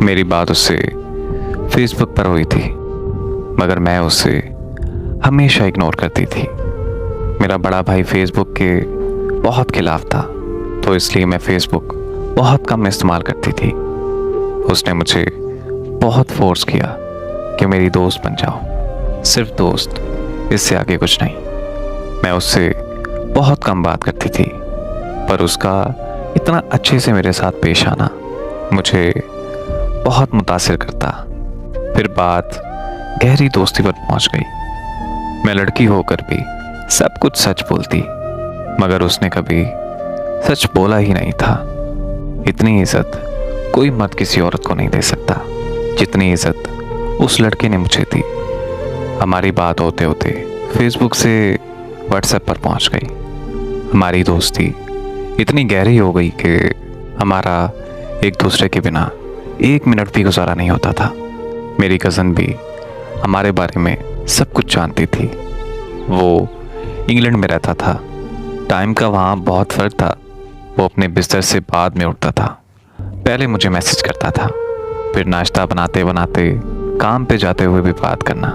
मेरी बात उससे फेसबुक पर हुई थी, मगर मैं उसे हमेशा इग्नोर करती थी। मेरा बड़ा भाई फेसबुक के बहुत खिलाफ था, तो इसलिए मैं फेसबुक बहुत कम इस्तेमाल करती थी। उसने मुझे बहुत फोर्स किया कि मेरी दोस्त बन जाओ, सिर्फ दोस्त, इससे आगे कुछ नहीं। मैं उससे बहुत कम बात करती थी, पर उसका इतना अच्छे से मेरे साथ पेश आना मुझे बहुत मुतासिर करता। फिर बात गहरी दोस्ती पर पहुंच गई। मैं लड़की होकर भी सब कुछ सच बोलती, मगर उसने कभी सच बोला ही नहीं था। इतनी इज्जत कोई मर्द किसी औरत को नहीं दे सकता जितनी इज्जत उस लड़के ने मुझे दी। हमारी बात होते होते फेसबुक से व्हाट्सएप पर पहुंच गई। हमारी दोस्ती इतनी गहरी हो गई कि हमारा एक दूसरे के बिना एक मिनट भी गुजारा नहीं होता था। मेरी कज़न भी हमारे बारे में सब कुछ जानती थी। वो इंग्लैंड में रहता था, टाइम का वहाँ बहुत फ़र्क था। वो अपने बिस्तर से बाद में उठता था, पहले मुझे मैसेज करता था, फिर नाश्ता बनाते बनाते काम पे जाते हुए भी बात करना,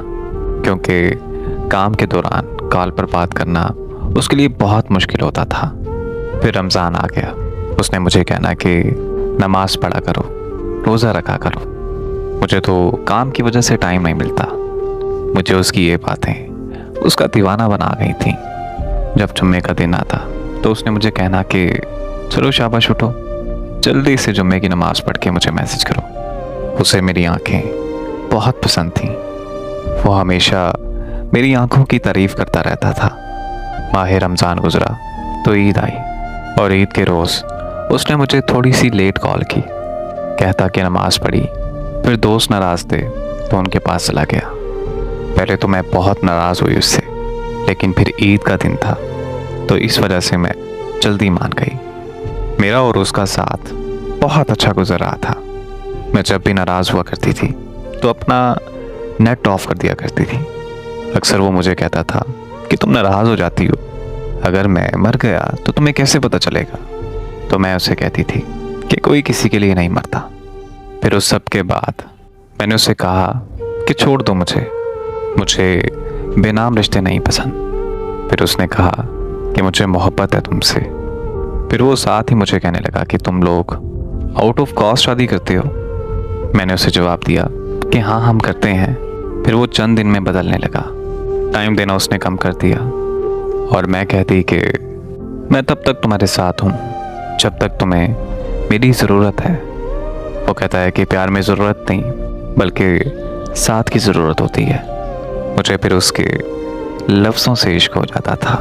क्योंकि काम के दौरान कॉल पर बात करना उसके लिए बहुत मुश्किल होता था। फिर रमज़ान आ गया। उसने मुझे कहना कि नमाज पढ़ा करो, रोज़ा रखा करो। मुझे तो काम की वजह से टाइम नहीं मिलता। मुझे उसकी ये बातें उसका दीवाना बना गई थी। जब जुम्मे का दिन आता तो उसने मुझे कहना कि चलो शाबाश उठो, जल्दी से जुम्मे की नमाज़ पढ़ के मुझे मैसेज करो। उसे मेरी आंखें बहुत पसंद थीं। वो हमेशा मेरी आंखों की तारीफ़ करता रहता था। माह रमज़ान गुज़रा तो ईद आई, और ईद के रोज़ उसने मुझे थोड़ी सी लेट कॉल की। कहता कि नमाज़ पढ़ी, फिर दोस्त नाराज़ थे तो उनके पास चला गया। पहले तो मैं बहुत नाराज़ हुई उससे, लेकिन फिर ईद का दिन था तो इस वजह से मैं जल्दी मान गई। मेरा और उसका साथ बहुत अच्छा गुजर रहा था। मैं जब भी नाराज़ हुआ करती थी तो अपना नेट ऑफ कर दिया करती थी। अक्सर वो मुझे कहता था कि तुम नाराज़ हो जाती हो, अगर मैं मर गया तो तुम्हें कैसे पता चलेगा। तो मैं उसे कहती थी कि कोई किसी के लिए नहीं मरता। फिर उस सब के बाद मैंने उसे कहा कि छोड़ दो मुझे बेनाम रिश्ते नहीं पसंद। फिर उसने कहा कि मुझे मोहब्बत है तुमसे। फिर वो साथ ही मुझे कहने लगा कि तुम लोग आउट ऑफ कॉस्ट शादी करते हो। मैंने उसे जवाब दिया कि हाँ, हम करते हैं। फिर वो चंद दिन में बदलने लगा। टाइम देना उसने कम कर दिया, और मैं कहती कि मैं तब तक तुम्हारे साथ हूँ जब तक तुम्हें मेरी ज़रूरत है। वो कहता है कि प्यार में ज़रूरत नहीं बल्कि साथ की ज़रूरत होती है। मुझे फिर उसके लफ्ज़ों से इश्क हो जाता था।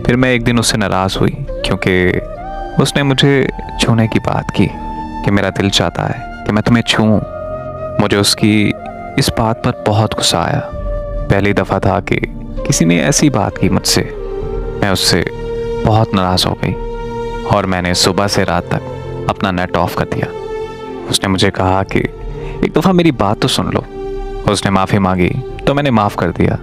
फिर मैं एक दिन उससे नाराज़ हुई क्योंकि उसने मुझे छूने की बात की कि मेरा दिल चाहता है कि मैं तुम्हें छूऊं। मुझे उसकी इस बात पर बहुत गुस्सा आया। पहली दफ़ा था कि किसी ने ऐसी बात की मुझसे। मैं उससे बहुत नाराज़ हो गई और मैंने सुबह से रात तक अपना नेट ऑफ कर दिया। उसने मुझे कहा कि एक दफ़ा मेरी बात तो सुन लो। उसने माफ़ी मांगी तो मैंने माफ़ कर दिया।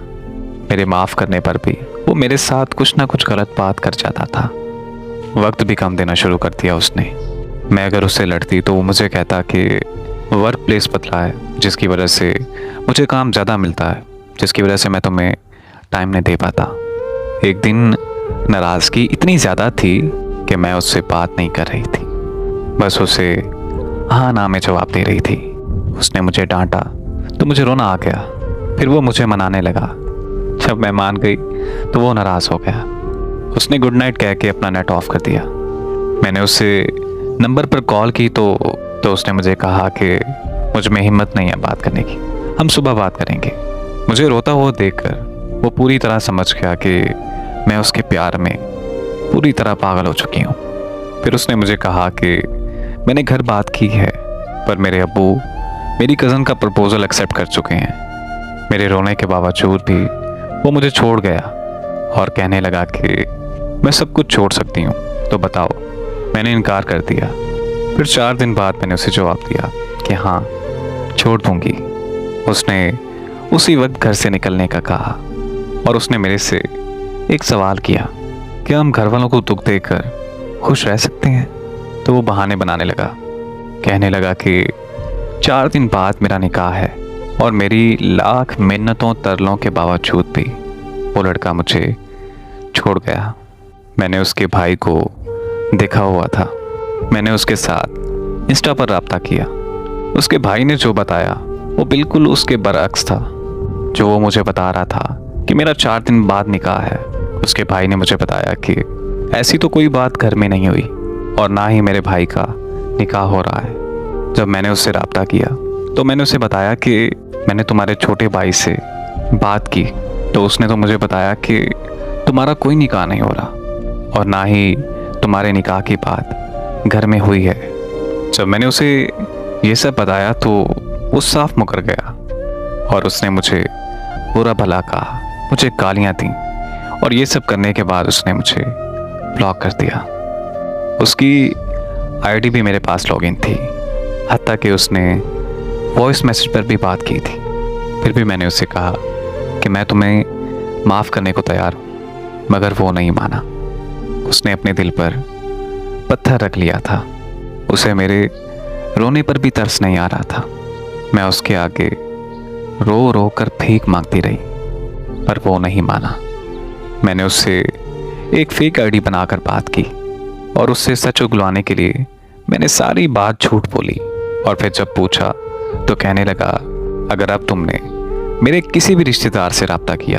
मेरे माफ़ करने पर भी वो मेरे साथ कुछ ना कुछ गलत बात कर जाता था। वक्त भी कम देना शुरू कर दिया उसने। मैं अगर उससे लड़ती तो वो मुझे कहता कि वर्क प्लेस बदला है, जिसकी वजह से मुझे काम ज़्यादा मिलता है, जिसकी वजह से मैं तुम्हें टाइम नहीं दे पाता। एक दिन नाराज़गी इतनी ज़्यादा थी कि मैं उससे बात नहीं कर रही थी, बस उसे हाँ ना में जवाब दे रही थी। उसने मुझे डांटा तो मुझे रोना आ गया। फिर वो मुझे मनाने लगा। जब मैं मान गई तो वो नाराज़ हो गया। उसने गुड नाइट कह के अपना नेट ऑफ कर दिया। मैंने उससे नंबर पर कॉल की तो उसने मुझे कहा कि मुझ में हिम्मत नहीं है बात करने की, हम सुबह बात करेंगे। मुझे रोता हुआ देखकर वो पूरी तरह समझ गया कि मैं उसके प्यार में पूरी तरह पागल हो चुकी हूँ। फिर उसने मुझे कहा कि मैंने घर बात की है, पर मेरे अब्बू मेरी कज़न का प्रपोज़ल एक्सेप्ट कर चुके हैं। मेरे रोने के बावजूद भी वो मुझे छोड़ गया और कहने लगा कि मैं सब कुछ छोड़ सकती हूँ, तो बताओ। मैंने इनकार कर दिया। फिर 4 दिन बाद मैंने उसे जवाब दिया कि हाँ, छोड़ दूँगी। उसने उसी वक्त घर से निकलने का कहा और उसने मेरे से एक सवाल किया कि हम घर वालों को दुख देकर खुश रह सकते हैं। तो वो बहाने बनाने लगा, कहने लगा कि 4 दिन बाद मेरा निकाह है और मेरी लाख मिन्नतों तरलों के बावजूद भी वो लड़का मुझे छोड़ गया। मैंने उसके भाई को देखा हुआ था। मैंने उसके साथ इंस्टा पर राब्ता किया। उसके भाई ने जो बताया वो बिल्कुल उसके बरअक्स था जो वो मुझे बता रहा था कि मेरा 4 दिन बाद निकाह है। उसके भाई ने मुझे बताया कि ऐसी तो कोई बात घर में नहीं हुई और ना ही मेरे भाई का निकाह हो रहा है। जब मैंने उससे राब्ता किया तो मैंने उसे बताया कि मैंने तुम्हारे छोटे भाई से बात की तो उसने तो मुझे बताया कि तुम्हारा कोई निकाह नहीं हो रहा और ना ही तुम्हारे निकाह की बात घर में हुई है। जब मैंने उसे ये सब बताया तो वो साफ मुकर गया और उसने मुझे बुरा भला कहा, मुझे गालियाँ दी और ये सब करने के बाद उसने मुझे ब्लॉक कर दिया। उसकी आईडी भी मेरे पास लॉगिन थी, हत्ता कि उसने वॉइस मैसेज पर भी बात की थी। फिर भी मैंने उससे कहा कि मैं तुम्हें माफ़ करने को तैयार हूँ, मगर वो नहीं माना। उसने अपने दिल पर पत्थर रख लिया था। उसे मेरे रोने पर भी तरस नहीं आ रहा था। मैं उसके आगे रो रो कर भीख मांगती रही पर वो नहीं माना। मैंने उससे एक फेक आईडी बनाकर बात की और उससे सच उगलवाने के लिए मैंने सारी बात झूठ बोली और फिर जब पूछा तो कहने लगा, अगर अब तुमने मेरे किसी भी रिश्तेदार से राब्ता किया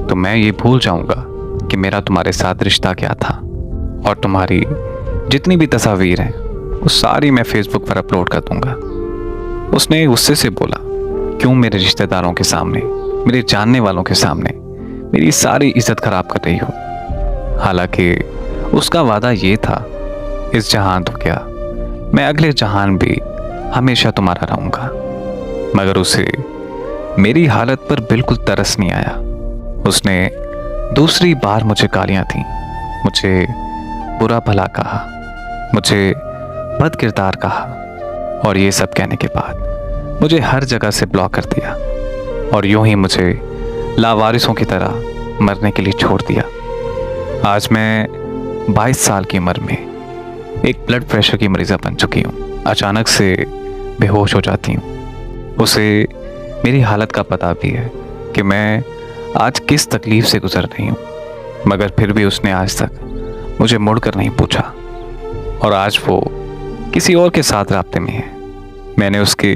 तो मैं ये भूल जाऊंगा कि मेरा तुम्हारे साथ रिश्ता क्या था और तुम्हारी जितनी भी तस्वीर हैं वो सारी मैं फेसबुक पर अपलोड कर दूंगा। उसने गुस्से से बोला, क्यों मेरे रिश्तेदारों के सामने, मेरे जानने वालों के सामने मेरी सारी इज्जत खराब कर रही हो। हालांकि उसका वादा ये था, इस जहान तो क्या मैं अगले जहान भी हमेशा तुम्हारा रहूंगा। मगर उसे मेरी हालत पर बिल्कुल तरस नहीं आया। उसने दूसरी बार मुझे गालियां दी, मुझे बुरा भला कहा, मुझे बद किरदार कहा और ये सब कहने के बाद मुझे हर जगह से ब्लॉक कर दिया और यूं ही मुझे लावारिसों की तरह मरने के लिए छोड़ दिया। आज मैं 22 साल की उम्र में एक ब्लड प्रेशर की मरीज़ा बन चुकी हूँ। अचानक से बेहोश हो जाती हूँ। उसे मेरी हालत का पता भी है कि मैं आज किस तकलीफ़ से गुजर रही हूँ, मगर फिर भी उसने आज तक मुझे मुड़कर नहीं पूछा और आज वो किसी और के साथ राब्ते में है। मैंने उसके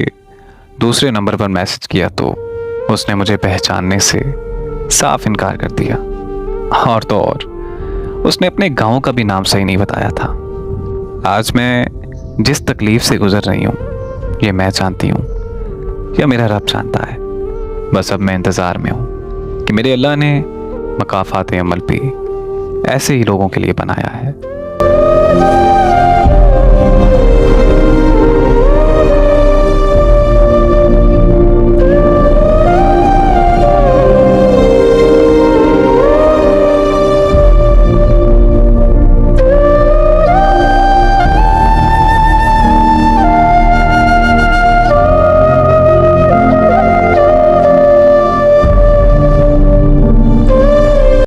दूसरे नंबर पर मैसेज किया तो उसने मुझे पहचानने से साफ इनकार कर दिया और तो और उसने अपने गांव का भी नाम सही नहीं बताया था। आज मैं जिस तकलीफ से गुजर रही हूँ ये मैं जानती हूँ या मेरा रब जानता है। बस अब मैं इंतज़ार में हूँ कि मेरे अल्लाह ने मकाफ़ात अमल भी ऐसे ही लोगों के लिए बनाया है।